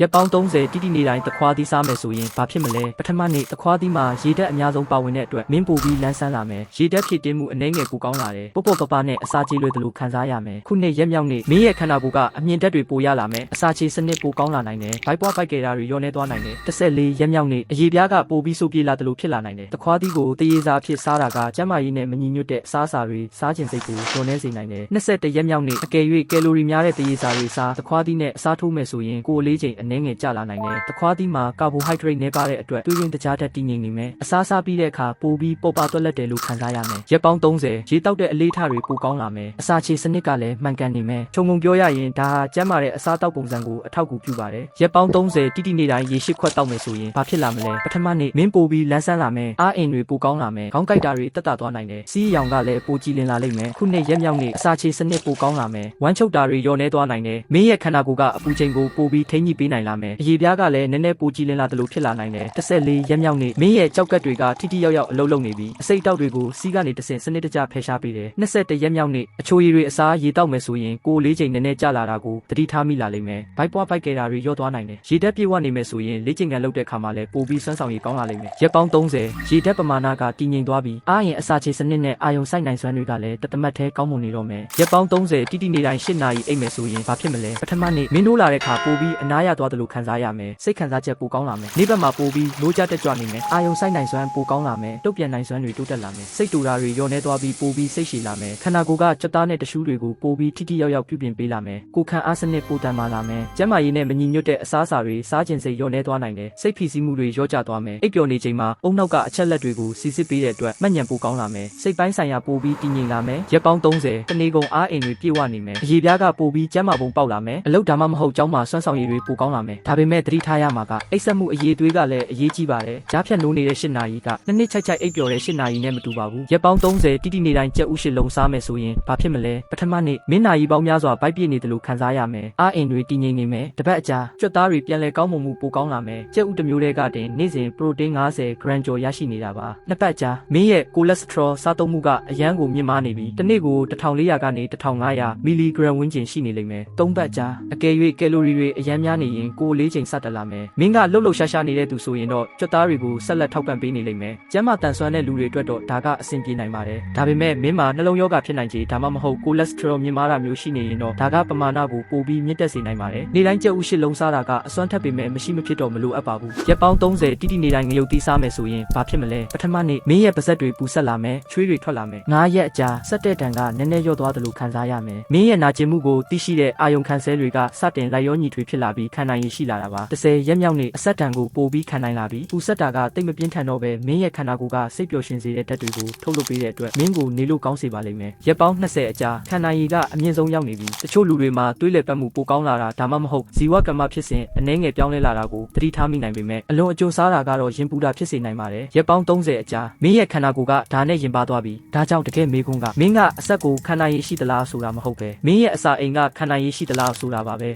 ရက်ပေါင်း30တိတိနေတိုင်းတခွားသီးစားမယ်ဆိုရင်ဘာဖြစ်မလဲပထမနေ့တခွားသီးမှာရေဓာတ်အများဆုံးပါဝင်တဲ့အတွက်မင်းပိုပြီးလန်းဆန်းလာမယ်ရေဓာတ်ဖြစ်တင်းမှုအနှဲငယ်ပိုကောင်းလာတယ်ပေါ့ပေါ့ပပနဲ့အစာချေလွယ်သလိုခံစားရမယ်ခုနှစ်ရက်မြောက်နေ့မင်းရဲ့ခန္ဓာကိုယ်ကအမြင့်ဓာတ်တွေပိုရလာမယ်အစာချေစနစ်ပိုကောင်းလာနိုင်တယ်ဘိုက်ပွားဘိုက်ကေတာတွေလျော့နေသွားနိုင်တယ်14ရက်မြောက်နေ့အရေပြားကပိုပြီးဆိုးပြေးလာသလိုဖြစ်လာနိုင်တယ်တခွားသီးကိုတရေစာဖြစ်စားတာကကျန်းမာရေးနဲ့မညီညွတ်တဲ့အစားအစာတွေစားခြင်းစိတ်ကိုလျော့နေစေနိုင်တယ်21ရက်မြောက်နေ့အကယ်၍ကယ်လိုရီများတဲ့တရေစာတွေစားတခွားသီးနဲ့အစားထိုးမယ်ဆိုရင်ကိုယ်လေးချိန်အနှဲငယ်ကျလာနိုင်တယ်တခွားသီးမှာကာဘိုဟိုက်ဒရိတ်နည်းပါတဲ့အတွက်သွေးရင်းတကြားဓာတ်တည်ငြိမ်နေမယ်အစားစားပြီးတဲ့အခါပိုပြီးပေါ်ပါသွက်လက်တယ်လို့ခံစားရမယ်ရက်ပေါင်း30ရေတောက်တဲ့အလေးထားတွေပိုကောင်းလာမယ်အစာချေစနစ်ကလည်းမှန်ကန်နေမယ်ခြုံငုံပြောရရင်ဒါဟာကျန်းမာတဲ့အစားတောက်ပုံစံကိုအထောက်အကူပြုပါတယ်ရက်ပေါင်း30တိတိနေတိုင်းရေရှိခွက်တောက်မယ်ဆိုရင်ဘာဖြစ်လာမလဲပထမနေ့မင်းပိုပြီးလန်းဆန်းလာမယ်အားအင်တွေပိုကောင်းလာမယ်ခေါင်းကိုက်တာတွေတက်တာသွားနိုင်တယ်စီးရောင်ကလည်းပိုကြည်လင်လာလိမ့်မယ်ခုနှစ်ရက်မြောက်နေ့အစာချေစနစ်ပိုကောင်းလာမယ်ဝမ်းချုပ်တာတွေလျော့နေသွားနိုင်တယ်မင်းရဲ့ခန္ဓာကိုယ်ကအပူချိန်ကိုပိုပြီးထိန်းညှိပေးနိုင်လာမယ်အရေပြားကလည်းနည်းနည်းပိုကြည်လင်လာသလိုဖြစ်လာနိုင်တယ်14ရက်မြောက်နေ့မင်းရဲ့ကြောက်ကက်တွေကထိထိရောက်ရောက်အလုပ်လုပ်နေပြီအစိတ်တောက်တွေကိုစီးကနေတဆင့်စနစ်တကျဖယ်ရှားပေးတယ်21ရက်မြောက်နေ့အချိုရည်တွေအစားရေတောက်မယ်ဆိုရင်ကိုယ်လေးချိန်နည်းနည်းကျလာတာကိုသတိထားမိလာလိမ့်မယ်ဘိုက်ပွားဘိုက်ကေတာတွေလျော့သွားနိုင်တယ်ရေဓာတ်ပြေဝနေမယ်ဆိုရင်လေ့ကျင့်ခန်းလုပ်တဲ့ခါမှာလည်းပိုပြီးစွမ်းဆောင်ရည်ကောင်းလာလိမ့်မယ်ရက်ပေါင်း30ရေဓာတ်ပမာဏကတည်ငြိမ်သွားပြီးအားရင်အစာချေစနစ်နဲ့အာယုံစိုက်နိုင်စွမ်းတွေကလည်းတသမတ်သေးကောင်းမွန်နေတော့မယ်ရက်ပေါင်း30တိတိနေတိုင်း8နာရီအိပ်မယ်ဆိုရင်ဘာဖြစ်မလဲပထမနေ့မင်းတို့လာတဲ့ခါပိုပြီးအနားရသွားတယ်လို့ခံစားရမယ်စိတ်ခံစားချက်ပိုကောင်းလာမယ်နေ့ဘက်မှာပိုပြီးလိုးကြတက်ကြွနေမယ်အာယုံစိုက်နိုင်စွမ်းပိုကောင်းလာမယ်တုတ်ပြန်နိုင်စွမ်းတွေတိုးတက်လာမယ်စိတ်တူတာတွေလျော့နေသွားပြီးပိုပြီးစိတ်ရှည်လာမယ်ခန္ဓာကိုယ်ကကြက်သားနဲ့တ ရှူးတွေကိုပိုပြီးထိထိရောက်ရောက်ပြုပြင်ပေးလာမယ်ကိုခံအားစနစ်ပိုတန်မာလာမယ်ကျန်းမာရေးနဲ့မညီညွတ်တဲ့အစားအစာတွေစားခြင်းစိတ်လျော့နေသွားနိုင်တယ်စိတ်ဖိစီးမှုတွေလျော့ကျသွားမယ်အိပ်ပျော်နေချိန်မှာအုံနောက်ကအချက်လက်တွေကိုစီစစ်ပေးတဲ့အတွက်မှတ်ဉာဏ်ပိုကောင်းလာမယ်စိတ်ပိုင်းဆိုင်ရာပိုပြီးတည်ငြိမ်လာမယ်ရက်ပေါင်း30တနေ့ကုန်အားအင်တွေပြည့်ဝနေမယ်အရေပြားကပိုပြီးကျန်းမာပုံပေါက်လာမယ်အလုပ်ဒါမှမဟုတ်ကျောင်းမှာစွမ်းဆောင်ရည်တွေပိုကောင်းလာမယ်ဒါပေမဲ့သတိထားရမှာကအိပ်စက်မှုအရေးသွေးကလည်းအရေးကြီးပါတယ်ကြားဖြတ်နိုးနေတဲ့8နာရီကနှစ်ချိုက်ချိုက်အိပ်ပျော်တဲ့8နာရီနဲ့မတူပါဘူးရက်ပေါင်း30တိတိနေတိုင်းကြက်ဥ8လုံးစားမယ်ဆိုရင်ဘာဖြစ်မလဲပထမနေ့မင်းနာရီပေါင်းများစွာဗိုက်ပြည့်နေတယ်လို့ခံစားရမယ်အားအင်တွေတည်ငြိမ်နေမယ်တပတ်အကြာကြွက်သားတွေပြန်လဲကောင်းမွန်မှုပိုကောင်းလာမယ်ကြက်ဥတစ်မျိုးတည်းကတင်နေ့စဉ်ပရိုတင်း50 gram ကျော်ရရှိနေတာပါနှစ်ပတ်ကြာမင်းရဲ့ကိုလက်စထရောစားသုံးမှုကအရန်ကိုမြင့်မားနေပြီတစ်နေ့ကို1400ကနေ1500မီလီဂရမ်ဝန်းကျင်ရှိနေလိမ့်မယ်သုံးပတ်ကြာအကယ်၍ကယ်လိုရီတွေအရန်များနေရင်ကိုလေးချိန်စတက်လာမယ်မင်းကလှုပ်လှုပ်ရှားရှားနေတဲ့သူဆိုရင်တော့ကြွက်သားတွေကိုဆက်လက်ထောက်ပံ့ပေးနေလိမ့်မယ်ကျန်းမာတန်ဆွမ်းတဲ့လူတွေအတွက်တော့ဒါကအဆင်ပြေနိုင်ပါတယ်ဒါပေမဲ့မင်းမှာနှလုံးရောဂါဖြစ်နိုင်ခြေဒါမှမဟုတ်ကိုလက်စထရောမြင့်မားတာမျိုးရှိနေရင်တော့ဒါကပမာဏကိုပိုပြီးမြင့်တက်စေနိုင်ပါတယ်နေ့တိုင်းကြက်ဥ8လုံးစားတာကအစွမ်းထက်ပေမဲ့မရှိမဖြစ်တော့မလိုအပ်ပါဘူးရက်ပေါင်း30တိတိနေတိုင်းငရုတ်သီးစားမယ်ဆိုရင်ဘာဖြစ်မလဲပထမနေ့မင်းရဲ့ပါးစပ်တွေပူဆက်လာမယ်ချွေးတွေထွက်လာမယ်9ရက်အကြာဆက်တဲ့တန်ကနည်းနည်းလျော့သွားတယ်လို့ခံစားရမယ်မင်းရဲ့နာကျင်မှုကိုသိရှိတဲ့အာယုံခံဆဲတွေကစတင်လိုက်ရောညီထွေဖြစ်လာပြီးခံနိုင်ရရှိလာတာပါ10ရက်မြောက်နေ့အဆက်တန်ကိုပိုပြီးခံနိုင်လာပြီးပူဆက်တာကတိတ်မပြင်းထန်တော့ပဲမင်းရဲ့ခန္ဓာကိုယ်ကစိတ်ပျော်ရွှင်စေတဲ့ဓာတ်တွေကိုထုတ်လုပ်ပေးတဲ့အတွက်မင်းကိုနေလို့ကောင်းစေပါလိမ့်မယ်ရက်ပေါင်း20အကြာခန္ဓာရည်ကအမြင့်ဆုံးရောက်နေပြီတချို့လူတွေမှာတွေးလည်ပတ်မှုပိုကောင်းလာတာဒါမှမဟုတ်ဇီဝကမ္မဖြစ်စဉ်အနှဲငယ်ပြောင်းလဲလာတာကိုသတိထားမိနိုင်ပေမဲ့အလွန်အကျွံစားတာကတော့ရင်ပူတာဖြစ်စေနိုင်ပါတယ်ရက်ပေါင်း30အကြာမင်းရဲ့ခန္ဓာကိုယ်ကဒါနဲ့ရင်ပါသွားပြီဒါကြောင့်တကယ်မေးခွန်းကမင်းကအဆက်ကိုခန္ဓာရည်ရှိသလားဆိုတာမဟုတ်ပဲမင်းရဲ့အစာအိမ်ကခန္ဓာရည်ရှိသလားဆိုတာပါပဲ